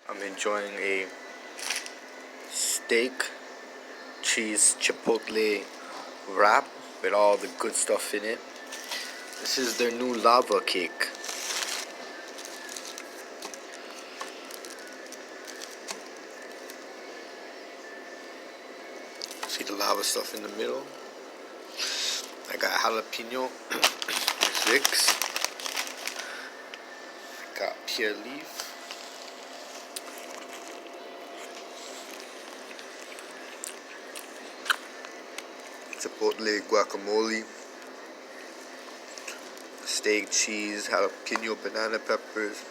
I'm enjoying a steak, cheese, chipotle wrap with all the good stuff in it. This is their new lava cake. See the lava stuff in the middle. I got jalapeno sticks. I got pear leaf. Chipotle guacamole. Steak, cheese, jalapeno, banana peppers.